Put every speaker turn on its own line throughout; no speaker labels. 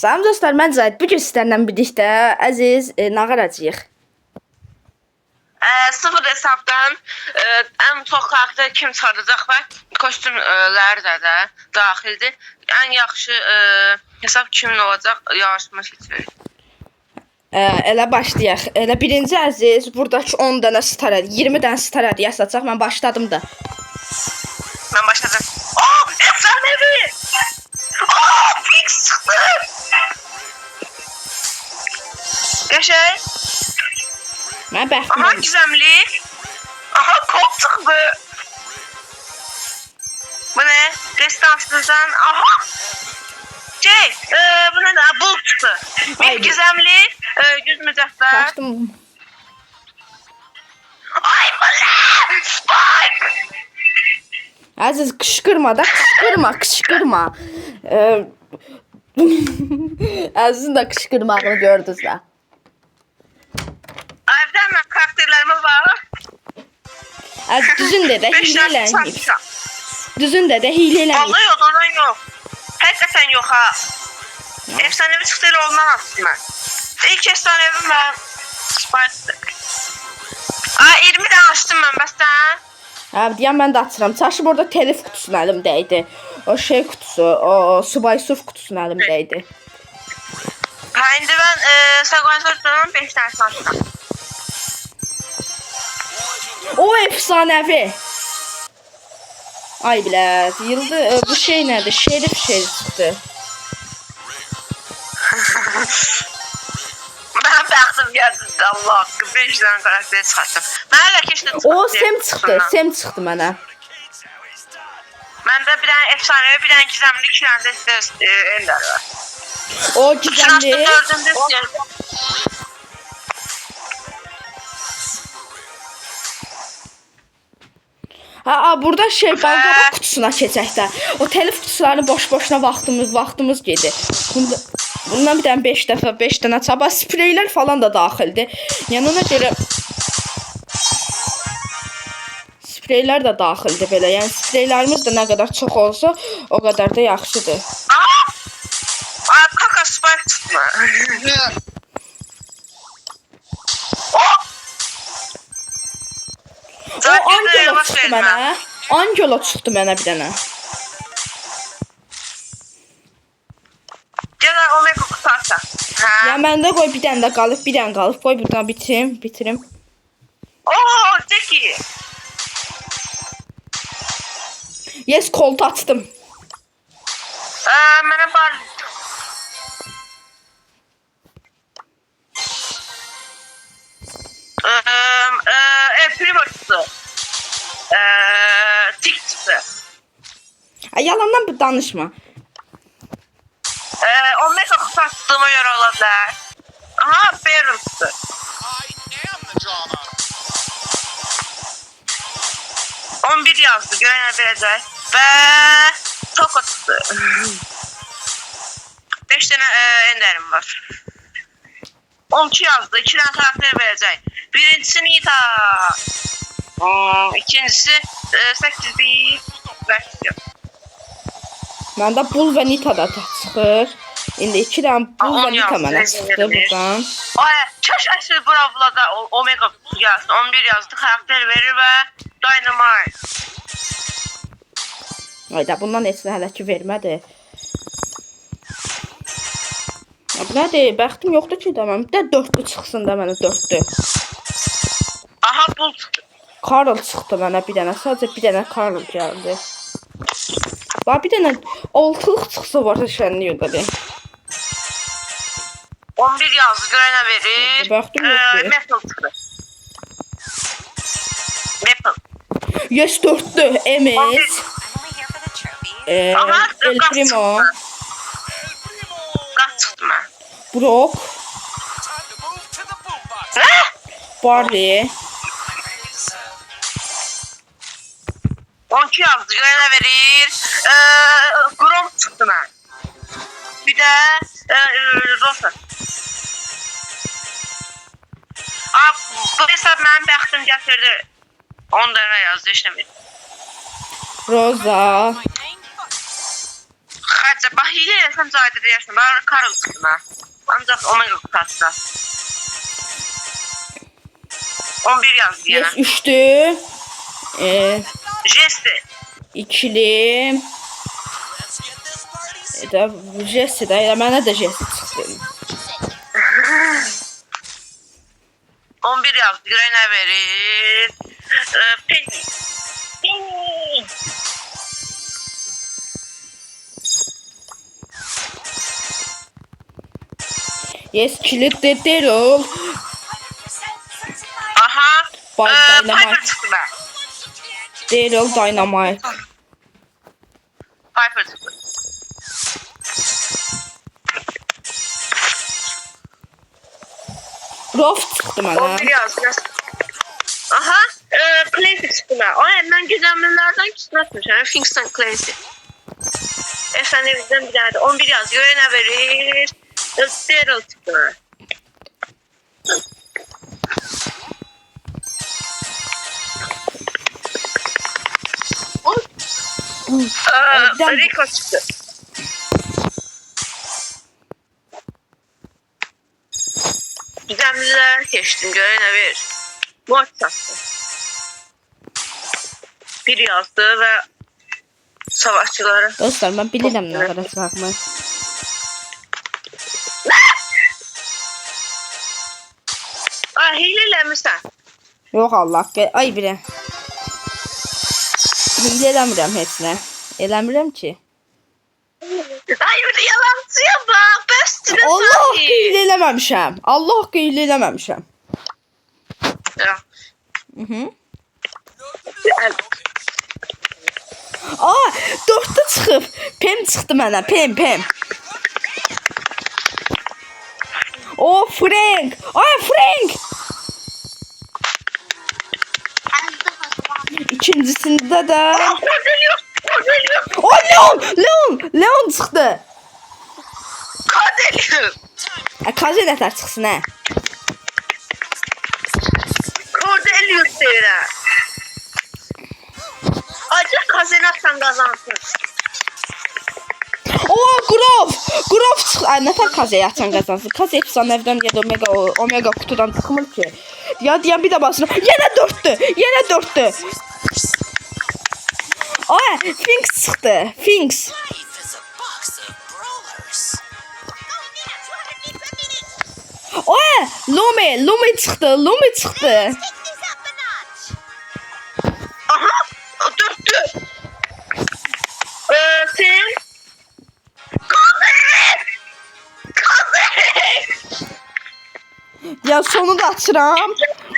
Salam dostlar, mən Zahid. Bu gün sizlərlə birlikdə əziz nağaracağıq.
Sıfır hesabdan en çok karakter kim çıxaracaq və kostyumları da daxildir. En yaxşı hesab kimin olacaq yarışma keçirir.
Elə başlayaq. Elə birinci əziz, buradakı 10 dənə star, 20 dənə star yasacaq. Mən başladım da.
Ben başladım. Oh, efsanevi! Oh, fix çıktı! Yaşay.
Mən
Aha,
bəxtiməm.
gizemli. Aha, kol çıktı. Bu ne? Destansızdan. Aha! Bu ne? Bul çıktı. Bir
Ay,
gizemli. Yüz mücadele.
Kaçdım.
Ay bana! Spike!
Əziz, qışqırma da, qışqırma. Əzizin də qışqırmağını gördünüz də.
Evden ben karakterlerime var.
Əziz, düzün də
5
hile
tane
eləyib.
satmışam.
Düzün də hile eləyib.
Vallahi yok, ondan yok. Hakikaten yok ha. Efsanevi çıktı ile olmaz aslında. İlk efsanevi ben Spice'dı. Aa, 20 tane açtım ben baştan.
Abi deyəm mən də açıram. Çaşıb orada telif kutusun əlimdəydi. O şey kutusu, o subay surf kutusun əlimdəydi.
Ha, indi ben Sagoyasört'ün 5 tane açtım.
O efsanevi. Ay bilə, yıldı bu şey nədir? Şerif çıxdı.
Ben baktım geldim Allah hakkı 5 tane karakteri çıkarttım. Ben hala keşke
O Sem çıxdı mənə.
Bende bir tane efsanevi, bir tane gizemli, 2 tane de ender var.
O
Şurası
gizemli.
4'ünde
Ha, burada şey balqabaq kutusuna keçək də. O telif kutularını boş-boşuna vaxtımız gedir. Bundan bir dənə 5 dənə çaba spreylər falan da daxildir. Yəni ona görə spreylər də daxildir belə. Yəni spreylərimiz də nə qədər çox olsa, o qədər də yaxşıdır.
Aa, kaka spike tutma.
O Angelo çıxdı mənə. Angelo çıxdı mənə bir dənə.
Gel Omega kutarsa.
Ya məndə qoy bir dənə də qalıb, bir dənə qalıb. Qoy buradan bitirim.
Oo, Jackie.
Yes, kolt açdım.
Mənə bar. Primo tuttu. Tik tuttu.
Ay, yalandan bir danışma.
Omega kutarttığıma göre olabilir. Aha, Baron tuttu.
I am the drama.
11 yazdı, görebileceğiz. Ve Toko tuttu. 5 tane enderim var. 12 yazdı, 2 tane karakter verecek. Birincisi Nita. İkincisi 8 bir versiyon.
Məndə Bull və Nita da çıxır. İndi 2 dənə Bull və Nita mənə çıxdı buradan.
Ay, kaş əsl Bravla'da Omega kutusu gelsin. 11 yazdı, karakter verir ve Dynamite.
Ayda bundan heç nə hələ ki vermədi. Ya bu nədir? Bəxtim yoxdur ki də mən. Bir də 4'lü çıxsın da mənə 4'lü.
Aha, Bull çıxdı.
Karl çıxdı mənə bir dənə. Sadəcə bir dənə Karl gəldi. Bax bir dənə 6'lıq çıxsa var şənliyordu.
11 yazdı, görene verir.
Bəxtim yoxdur.
Metal çıxdı. Metal.
Yes, 4'lü Emes.
Aha,
El Primo.
Qaz çıxdı mən.
Brock.
Time to move to the boombox.
Nə?
Barley.
12 yazdı, görene verir. Grom çıxdı mən. Bir də Rosa. Bu hesab mənim bəxtim gətirdi. 10 dənə yazdı, işləmir.
Rosa.
My name.
Xac Sadəcə bax hiylə eləsən cayda deyərsən. Bax Karl çıxdı mən. Ancaq Omega kutasında. 11 yazdı
Yes,
yenə.
3'tü.
Jesti.
İkili.
Let's get this party
Da Jesse də elə mənə də Jesse çıxdı.
11 yazdı. Görək nə verir. Penny. Penny.
Yes, kilit de Daryl.
Aha.
Bak, Dynamite.
Piper çıxdı mən.
Daryl Dynamite.
Piper çıxdı.
Rof çıxdı mənə.
11 yazdı. Aha. Clancy çıxdı mən. Ay, mən güzəmlilərdən küsmətmişəm. Kingston Clancy. Efsanevizdən bir dənə də 11 yazdı. Görək nə verir. Daryl çıxdı mən. Rico çıktı. Gizemliler geçtim. Göre ne verir? Maç sattı. Bir yazdı ve savaşçıları.
Dostlar, mən bilirəm nə qədər çıxartmaq.
Ay hileləmirsən.
Yox Allah, ay birə. Hile eləmirəm heç nə. Eləmirəm ki.
Ay bir de yalancıya bak. Bəsdir.
Allah haqqı hile eləməmişəm. Allah haqqı hile eləməmişəm.
Ya.
Mhm. Aa, 4'te çıxıb. Pem çıxdı mənə, Pem. O, Frank. Ay, Frank. İkincisində də
Cordelius.
o Leon çıxdı.
Cordelius.
Kaze nətər çıxsın hə?
Cordelius deyirəm. Acı kazanarsan kazansın.
O, Grov çıx. Ay, nətər Kaze'yi açan qazansın? Kaze efsanəvdən ya da Omega kutudan çıxmır ki. Ya deyən bir də basın. Yenə 4'tü. Ay, Finks çıxdı. Finks.
Life is a box of brawlers.
Ay, Lumi çıxdı.
Aha, dörttü. Sen... Kaze!
Ya sonu da açıram.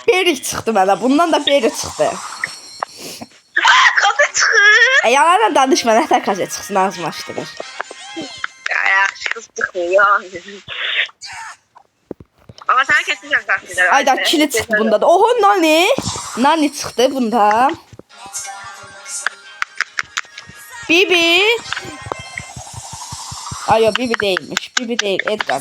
Beri çıxdı mənə. Bundan da Beri çıxdı.
Kaze çıxır.
Yalanla danışma, nətər Kaze çıxsın, ağzımı açdırır.
Yaxşı qız çıxır ya. Ama sen kesinlikle kaçırır.
Ayda kilit çıxdı bunda da. Oho, Nani çıxdı bunda. Bibi. Ay yok, Bibi değilmiş. Bibi değil, Edgar.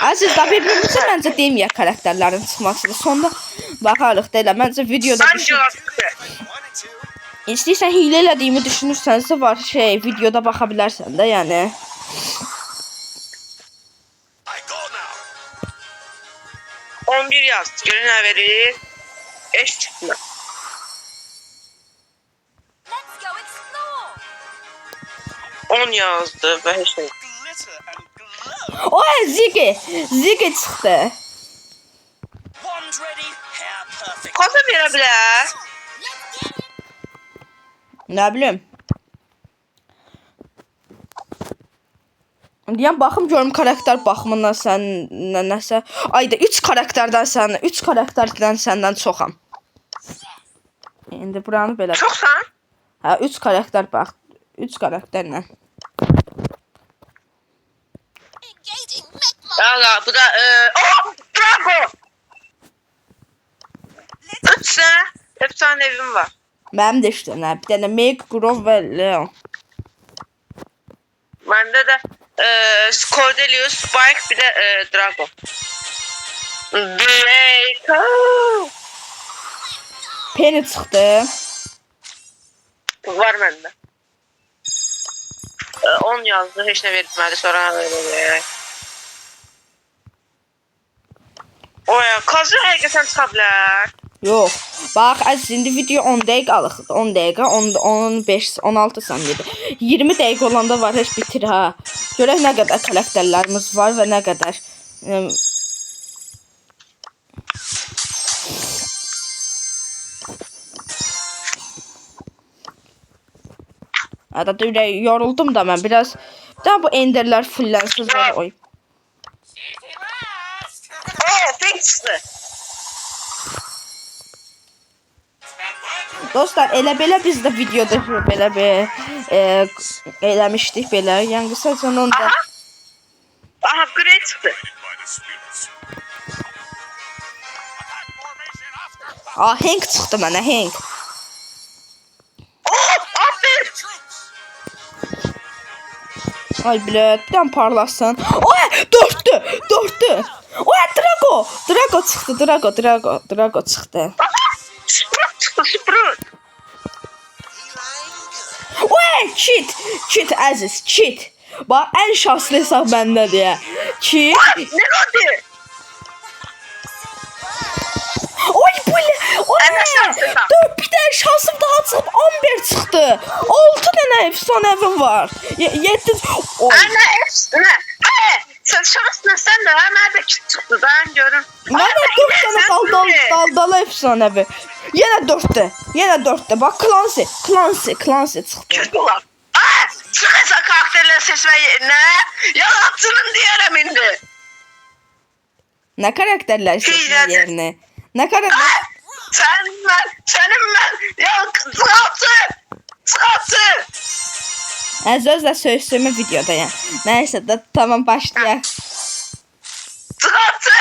Aziz da birbirimize bence deməyək karakterlerin çıxmasını. Sonda bakarıq da elə. Bence videoda
Bence
düşün. İstəyirsən hile elədiyimi düşünürsənsə var videoda baxa bilərsən də yəni.
I go now.
11 yaz. Görün ne verir. Eş çıkma.
Let's go explore.
10 yazdı ve hiç şey.
Glitter and glow.
O Ziggy çıxdı.
Wand ready, hair perfect.
Kaza verebilir.
Nə bilim. Deyəm baxım görüm karakter baxımından sən nəsə. Ayda 3 karakterdən səndən çoxam. İndi buranı belə.
Çoksan.
Hə 3 karakter bax. 3 karakterlə.
Engaging Magma.
Valla bu da oh Drago. 3 tane efsanevim var.
Mənim də işte nə, bir dənə Meg, Grov və Leon.
Bende de Cordelius, Spike bir de Drago. Draco.
Penny çıxdı.
Var məndə. 10 yazdı, heç nə vermədi, sonra verəcək. Oya, kazı həqiqətən çıxa bilər.
Yox. Bax, əziz, indi video 10 dəqiqəlıq. 10 dəqiqə, 15, 16 saniyədir. 20 dəqiqə olanda var, heç bitir ha. Görək nə qədər karakterlərimiz var və nə qədər. Hatta yoruldum da mən biraz. Daha bu enderlər fullənsiz var. Oy.
Fink çıxdı.
Dostlar, elə-belə biz də videoda belə bir eləmişdik belə. Yəni qısaca onu da.
Aha, Grey çıxdı.
Hank çıxdı mənə, Hank.
Aferin.
Ay bilet, bir dənə parlasın. Oy, dörtdü. Oy, Drago çıxdı, Drago çıxdı.
Sprut çıxdı, Sprut.
Oy, cheat əziz, cheat. Bax, ən şanslı hesab məndədir. Cheat.
Nə oldu?
Oy, oy.
Ən şanslı hesab.
Bir dənə şansım daha çıxıb, 11 çıxdı. 6 dənə efsanəvim var. 7. Oy.
Ana efsane. Sen şanslı sen de hemen de çıktı ben görüm.
Mənə 4 dənə daldalı efsanəvi. Yenə 4'də. Bax, Clancy çıxdı.
Çıktılar. Çıkırsa karakterleri seçme yerine yalattırın diyelim indi.
Nə karakterlər seçmə yerinə? Nə karakter?
Senin ben ya sıkatı.
Özlə söyleme videodayım. Neyse de tamam başlayaq.
Sıkatı.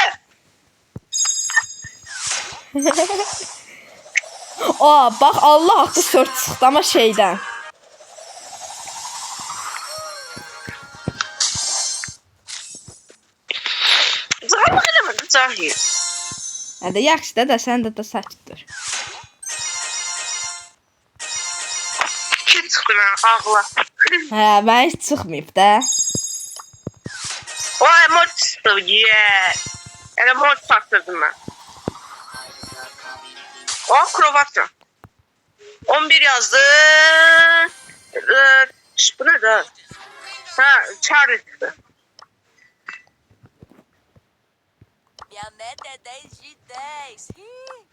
Bax, Allah haqqı 4 çıxdı ama şeydən.
Zahmet eləmədim Zahir.
Hədə yaxşı da sən də saçdır.
Kim çıktı ben ağla.
Mən heç çıxmayıb da.
O mod çıktı elə mod taktırdım ben. O Krovatya. 11 yazdı. Bu ne de? Ha, Charlie çıktı.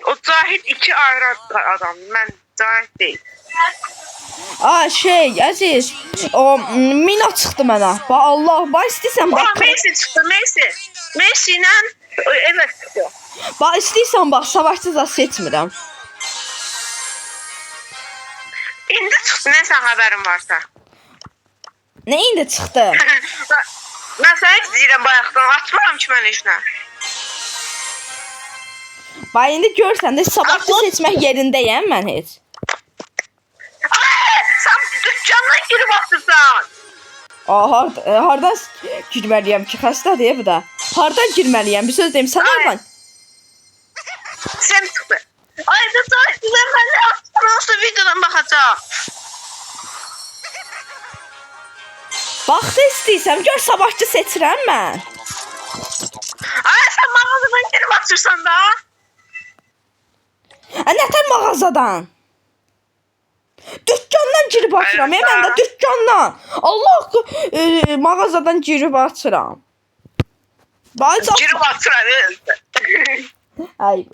O Zahid 2 ayrı adam. Ben Zahid değil.
Əziz, o Mina çıxdı mənə. Bax, Allah, bax istəyirsən bax.
Messi çıktı, Messi ile evet çıktı.
Bax, istəyirsən bax, savaşçı da seçmirəm.
İndi çıktı, ne sen haberin varsa.
Nə indi çıxdı?
Ben sana hiç deyirəm bayaqdan, açmıram ki mən işinə.
Bax, indi görsən də savaşçı seçmək yerindəyəm mən heç.
Sen dükkandan girip atırsan.
Hardan girməliyəm ki, xəstədir bu da. Hardan girməliyəm? Bir söz deyim, sən hardan?
Sen çıktı. Ay da sen benimle attın olsa videodan bakacağım.
Bax da istəyirsəm, gör savaşçı seçirəm mən.
Ay sen mağazadan girip atırsan da.
Nətər mağazadan? Dükkandan girib açıram, mən də dükkandan. Allah haqqı mağazadan girib açıram. Bax,
Girip atıram.
ay.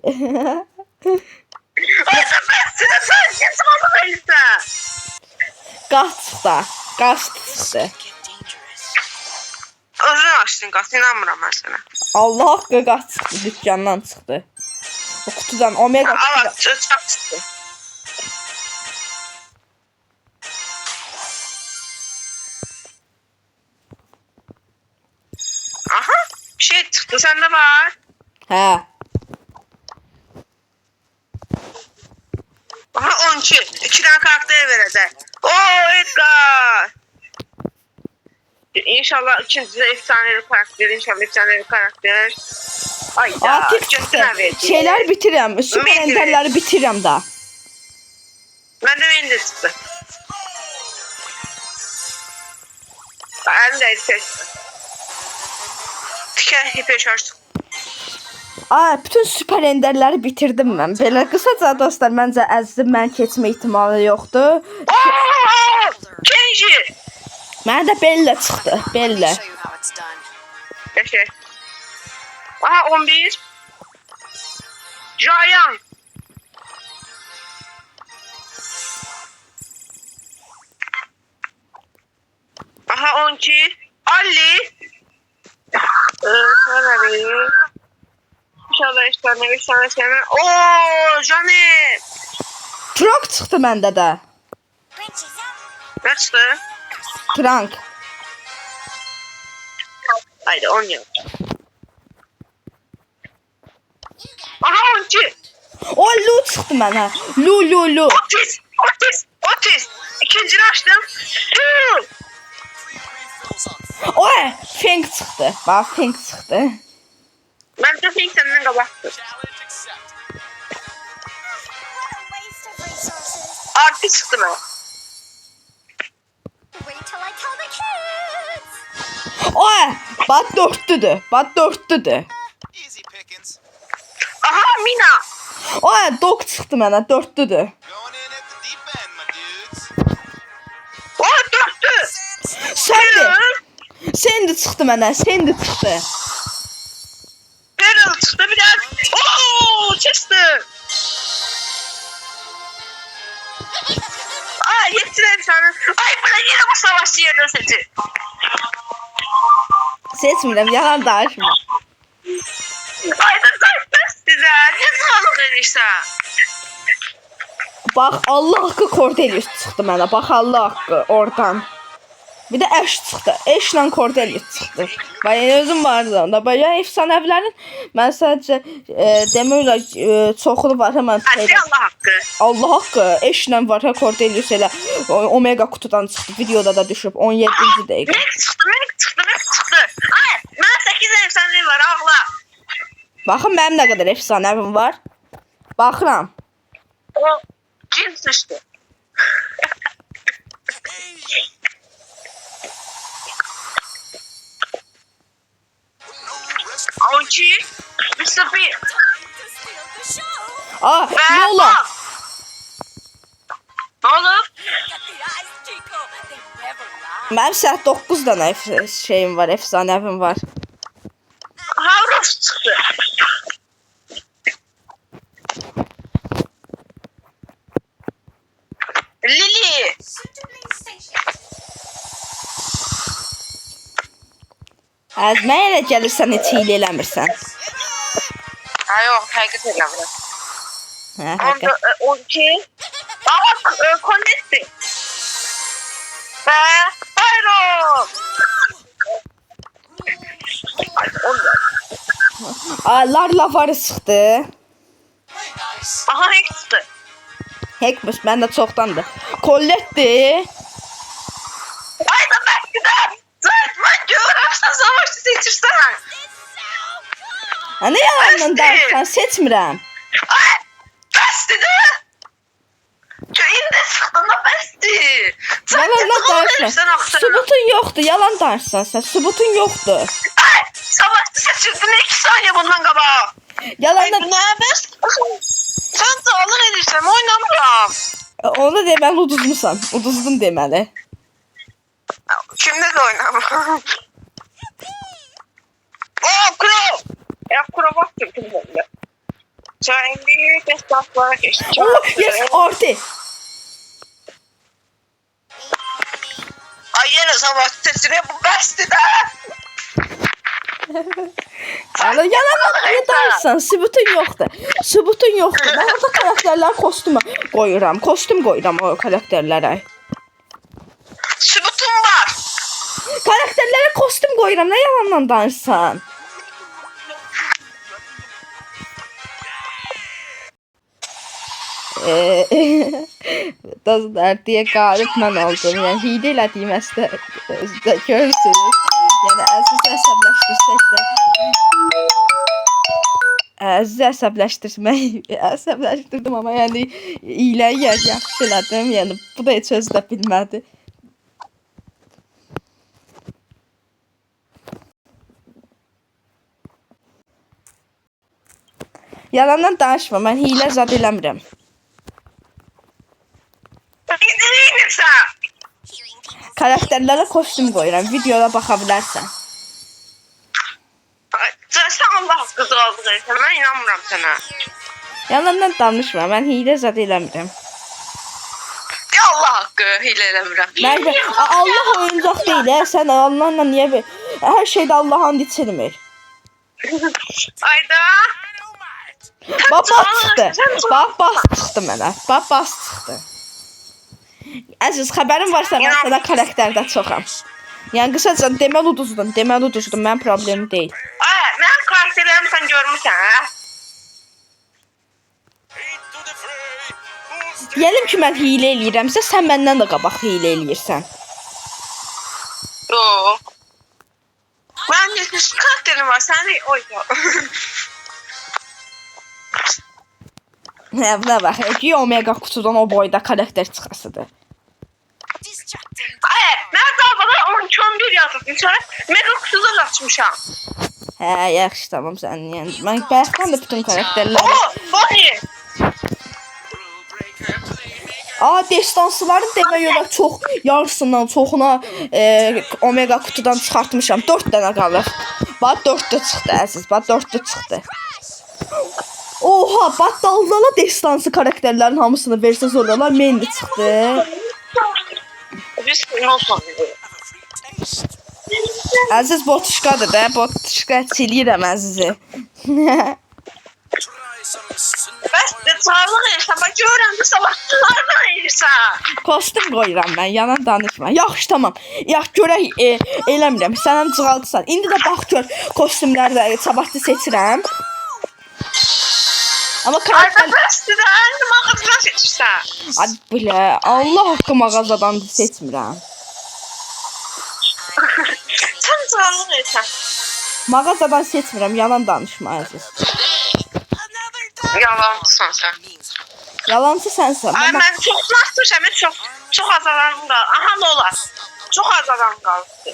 Ay sen kimsin mağazadan girsen?
Qaz çıxdı.
Özün açdın qaz, inanmıram mən sənə.
Allah haqqı qaz çıxdı, dükkandan çıxdı. O kutudan, Omega kutudan.
Allah, çok çıktı. Aha, bir şey çıktı, sende var.
Hə.
Aha 12. 2 tane karakter verecek. Oo Edgar. İnşallah ikinci de efsanevi karakter. İnşallah efsanevi karakter. Ay ya.
Artıq çıxdı. Şeylər bitirəm, super enterləri bitirəm da.
de çıxdı. Əlim dəydi tez. Tikə hiperşarj.
Bütün süper enderləri bitirdim mən. Belə qısaca dostlar, məncə əzizim mən keçmə ehtimalı yoxdur.
Kenji!
Mənə də Bella çıxdı. Bella.
Show you how it's done.
Geçer. Aha 11. Giant. Aha 12. Ali. Sonra bir. İnşallah işte bir sana sevmem. Ooo Janet.
Trunk çıxdı məndə də.
Bridges up.
Ne çıktı?
Trunk.
Haydi 10 yıl. Aha 12.
O Lu çıxdı mənə. Lu.
Otis. İkincini açtım. Hı.
Refills on
O Feng çıxdı. Bax Feng çıxdı.
Ben de Pink senden kapattım.
challenge accepted.
What a waste of resources.
Artı çıktı ben.
Wait till I tell the kids.
O bax 4-düdür. Bax 4-düdür.
Easy pickings.
Aha Mina.
O Dog çıxdı mənə 4-düdür.
Going in at the deep end, my dudes.
O dörttü.
Sandy çıxdı mənə. Sandy çıxdı.
Pearl çıktı bir daha. Ooo çıktı. Aa yettiler sana. Ay bana yine bu savaşçı yerden seçi.
Seçmirəm, yalan danışma.
Ay da zaten size. Ne sağlık verirsen.
Bax Allah haqqı Cordelius çıxdı mənə. Bax Allah haqqı oradan. Bir də Ash çıxdı. Ashla Cordelius çıxdı. Bax özüm vardı onda. Bax efsanəvilərin mən sadəcə demək olar çoxlu var həmən.
Hadi Allah hakkı.
Allah haqqı Ashla var ha Cordelius elə Omega kutudan çıxdı. Videoda da düşüb 17-ci dəqiqə.
Melek çıktı. Ay ben 8 efsanevi var ağla.
Baxın mənim nə qədər efsanəvim var. Baxıram.
O cin sıçtı.
No risk.
12. Mr. P.
Time to steal the show.
Ne ola?
Ne oldu?
Look at the eyes, Chico. They never lie.
Mənim səhv 9 dənə şeyim var, efsanəvim var.
Havros çıktı. Lili.
Suitably stationed.
Əzmə elə gəlirsən heç hiylə eləmirsən.
Ha yok herkes ellemedi.
Hə, həqiqət.
12. Ama Connecti. Ve Byron. Ay 14.
Larla varı çıxdı.
Play nice.
Aha ne çıktı?
Hekmiş, məndə çoxdandır. Collette'di.
Ay da ben giderim. Ben coğrafya savaşı seçirsen.
Nə yalandan danışsan, seçmirəm.
Ay besti de. Köyünde çıktın da besti.
Yalandan danışma. Subutun yoxdur, yalan danışsan sən. Subutun yoxdur.
Ay savaşçı seçirdin 2 saniye bundan kabak.
Yalandan...
Ne best? Sen sağlık edirsem oynamıram.
Onu deməli uduzmusan. Uduzdun deməli.
Kimde de oynamıram. Oh kuro. Ya kuro bak kimde de. Sen bir destaslara geçtin.
Oh, yes, artı.
Ay yine savaşçı seçiriyor bu besti de.
Yalandan niyə danışsan? Subutun yoxdur. Subutun yoxdur. Mən orada karakterlər kostüm qoyuram o karakterlərə.
Sübutun var.
Karakterlərə kostüm qoyuram. Nə yalandan danışsan? Dostlar deyə qalib mən oldum. Yəni hiylə elədiyim əslində görürsünüz. Yəni əziz əsəbləşdirsək də Sizi əsəbləşdirdim amma yəni iləyi yaxşı elədim. Yəni bu da heç özü də bilmədi. Yalandan danışma, mən hilə zad eləmirəm.
İzləyirsən.
Karakterlərə kostyum qoyuram, videoda baxa bilərsən.
Sən Allah haqqı qaldırırsan, mən inanmıram sənə.
Yalandan danışma, mən hilə zad eləmirəm.
Ya Allah haqqı, hilə eləmirəm.
Bəlkə Allah oyuncaq deyil, sən Allahla niyə hər şeydə Allah and içilmir.
Ayda.
Bax çıxdı. Bax çıxdı mənə. Bax çıxdı. Əziz, xəbərin varsa mən sənə karakterdə çoxam. Yəni qısaca deməli uduzdun, mən problemi deyil.
Ay, mən karakterlərimi sən görmüsən, hə?
Deyəlim ki, mən hilə eləyirəmsə, sən məndən də qabaq hilə eləyirsən.
Yox. Mən neçə karakterim var, səni oyda.
Buna bax, ki Omega kutudan o boyda karakter çıxasıdır.
Ay, mən qabaqda 12-11 yazdım, sonra mega kutudan açmışam.
Hə, yaxşı, tamam sən. Yəni mən bayaqdan da bütün karakterləri.
Bonnie.
Destansıların demək olar çox yarısından çoxuna Omega kutudan çıxartmışam. 4 dənə qalır. Bax 4-də çıxdı əziz. Bax 4-də çıxdı. Oha, bax daldala destansı karakterlərin hamısını versə zorlalar menli çıxdı.
Biz ne olsun?
Əziz botuşkadır da. Botuşka çiliyirəm əzizi.
Bəs də sağlıq edirsən, bax görürəm də sabahlardan edirsən.
Kostüm qoyuram mən, yalan danışma. Yaxşı, tamam. Yaxşı, görək eləmirəm. Sənəm cığaltısan. İndi də bax gör, kostümləri də sabahda seçirəm. Amma karakter...
Ayda bəsdir də, indi mağazadan seçirsən.
Hadi bilə, Allah haqqı mağazadan seçmirəm.
Sən sağlıq edirsən.
Mağazadan seçmirəm, yalan danışma əziz.
Yalansan sən.
Yalancı sənsən.
Ay, mən çoxunu atmışam, çox az adam qaldı. Aha, nə olar? Çox az adam qaldı.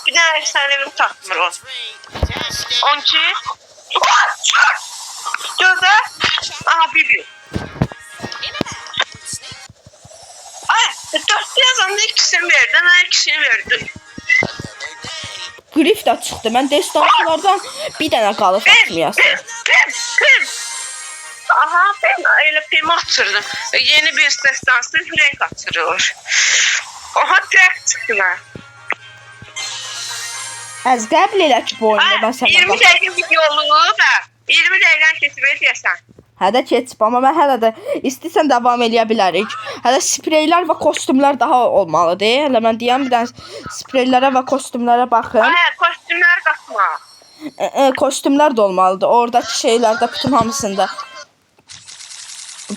Bir dənə efsanevim tapmır o. 12. Gözlə. Aha, bir. Ay, 4 yazanda ikisini verdi, mən ikisini verdim.
Grif də çıxdı. Mən destansılardan bir dənə qalıb atmayasın.
Pim. Aha, ben elə pimi atırdım. Yeni bir destansı renk atırıyor. Aha, direkt çıxdı mən.
Az qəbul elə ki, bu oyunu mən sənə
20 dəqiqə videolu da 20 dəqiqən keçib deyəsən.
Hədə keçib, amma mən hələ də istəyirsən davam eləyə bilərik. Hələ spreylər və kostyumlar daha olmalıdır. Hələ mən deyəm bir dənə spreylərə və kostyumlara baxın.
Ay, kostyumlar qatma.
Kostyumlar da olmalıdır. Oradakı şeylərdə bütün hamısında.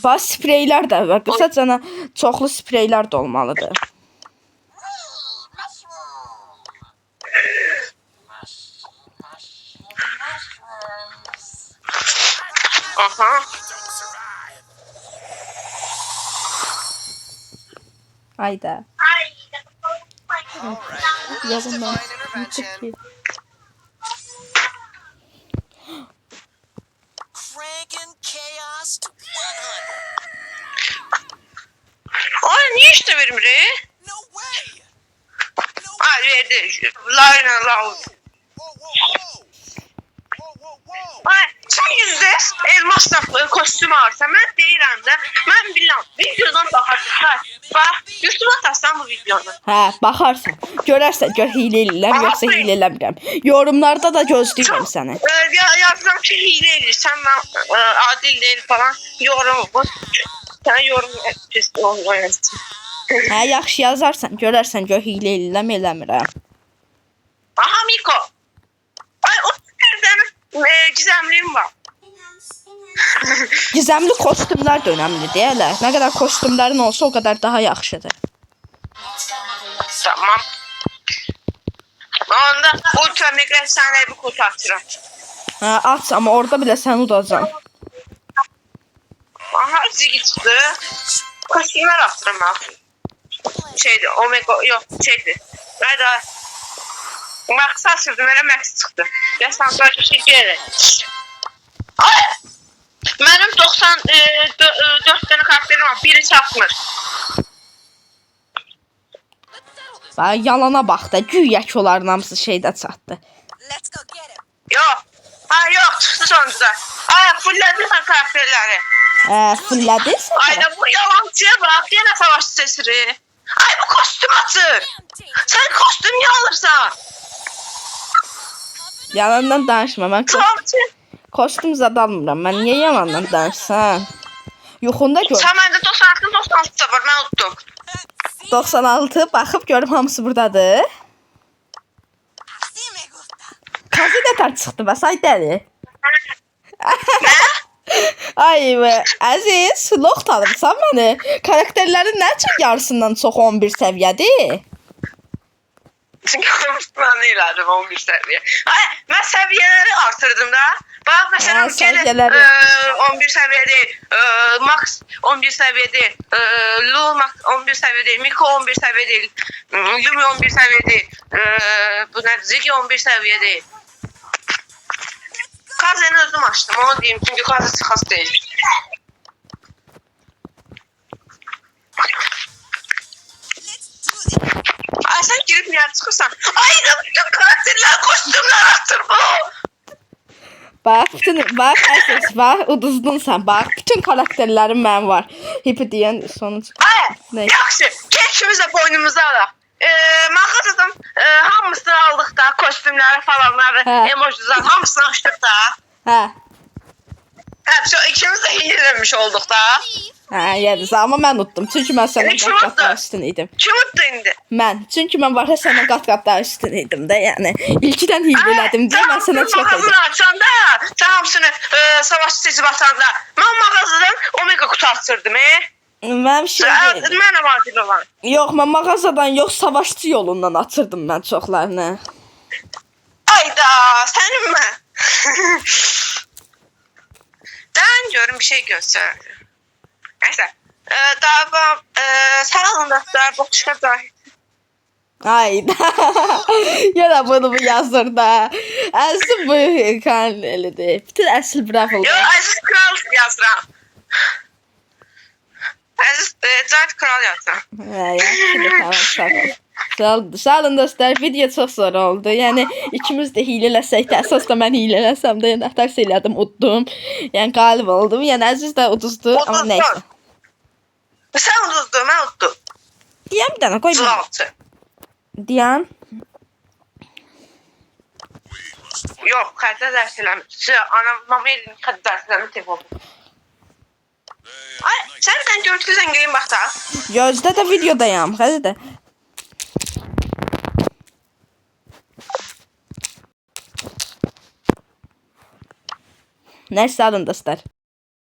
Bax spreylər də və qısacana çoxlu spreylər də olmalıdır.
Aha.
Ayda. Yazın ben.
Cranking chaos to 100.
Ay, niye işte vermir?
No way.
Ay, verdi. Layla lav.
Whoa, whoa, whoa. Whoa, whoa, whoa.
Ay, sen %100 elmasla kostüm alırsan, mən deyirəm də, mən biləm, videodan baxarsan, bax, YouTube atarsan bu videonu.
Hə, baxarsan. Görərsən, gör hilə eləyirəm, yoxsa hilə eləmirəm. Yorumlarda da gözləyirəm səni.
Yazıram ki, hilə edirsən, mən adil deyil falan, yorum bu. Sən yorum pis olmayasın.
Hə, yaxşı yazarsan, görərsən, gör hilə eləyirəm, eləmirəm.
Aha, Miko. Ay, o bir dənə gizemliyim var.
Gizemli kostümlər də önəmlidir, elə. Nə qədər kostümlərin olsa, o qədər daha yaxşıdır.
Tamam. Onda ultra mega efsane bir kutu atıram.
Ha, aç ama orada bile sən udacam.
Aha zigi çıxdı. Kostümlər atırım ha. Şeydi, Omega, yox, şeydi. Hayda. Max açırdım, elə Max çıxdı. Gəlsən, böyle bir şey gələk. Ay! Mənim 94 dənə karakterim var, biri çatmır.
Bax, yalana bax da, güya ki onların hamısı şeydə çatdı.
Let's go get him.
Yox. Ha, yox, çıxdı sonunda. Ay, fullədin sən karakterləri.
Fullədin sən?
Ayda bu yalancıya bax, yenə savaş sesiri. Ay, bu kostüm açır. Sən kostüm niyə alırsan?
Yalandan danışma, mən
Klavçı.
kostüm zad almıram. Mən niyə yalandan danışsan? Yoxunda gör.
Sən məndə 96 da var, mən unutdum.
96 baxıb görüm hamısı burdadır.
Así me gusta.
Kazi nətər çıxdı bəs, ay dəli.
Nə?
Ay be, əziz, lox tanımsan məni. Karakterlərin nə üçün yarısından çox 11 səviyyədir?
Çünki mən elədim 11 səviyyə. Ay, mən səviyyələri artırdım da. Bax, məsələn,
səviyyələri.
11 səviyyə deyil, Max 11 səviyyə deyil, Lu Max 11 səviyyə deyil, Miko 11 səviyyə deyil, Yumi 11 səviyyə deyil, bu nədir, Ziggy 11 səviyyə deyil. Kazeni özüm açdım, onu deyim, çünki Kaze çıxas deyil. Ay, sən girib niyə çıxırsan? Ay, bütün karakterlər, kostümlər atır bu.
Bax, əziz, bax, uduzdun sən. Bax, bütün karakterlərim mənim var. Hippi deyən sonuç.
Ay,
Ne?
yaxşı, keçimiz də boynumuza alaq. Mağazadan hamısını aldıq da, kostümləri falanları,
Hə.
emojiləri, hamısını açdıq da.
Hə.
İkimiz də hiyləmiş olduq da.
Hə, yediniz. Amma mən unutdum. Çünki mən səndən
Kim
qat-qat daha
unutdu?
üstün idim.
Kim utdu indi?
Mən. Çünki mən var ya səndən qat-qat daha üstün idim də, yəni. İlkidən hiylədim deyə mən sənə çox idim.
Mağazını açanda, sən hamısını savaş seçib atanda, mən mağazadan Omega kutu açırdım,
Mənim şey deyil.
Mənə vacib olan.
Yox, mən mağazadan yox, savaşçı yolundan açırdım mən çoxlarını.
Ayda, sənin mən. Dən görüm bir şey göstər. Nəysə, daha sən alındaqlar, bu çıxacaq.
Ayda. Yenə bunu bu yazır da. Əzim bu kanalidir. Bütün əsl bravo.
Yox, Əziz Kral yazıram. Əziz Cahit Kral yazıram.
Sağ olun dostlar, video çox zor oldu. Yəni ikimiz də hiylələsək də, əsas da mən hiylələsəm də, yəni ətər elədim, utdum. Yəni qalib oldum. Yəni Əziz də uduzdu, amma nəysə.
Sən uduzdun, mən utdum.
Deyəm bir dənə, qoy.
Zılaltı.
Deyən.
Yox, xəritə dərs eləmir. Anam, mama elini xəritə dərs eləmir, telefonu. Ay, sən görüntü zəngəyin bax da.
Gözdə də videodayam, hələ də. Nəysə, sağ olun dostlar.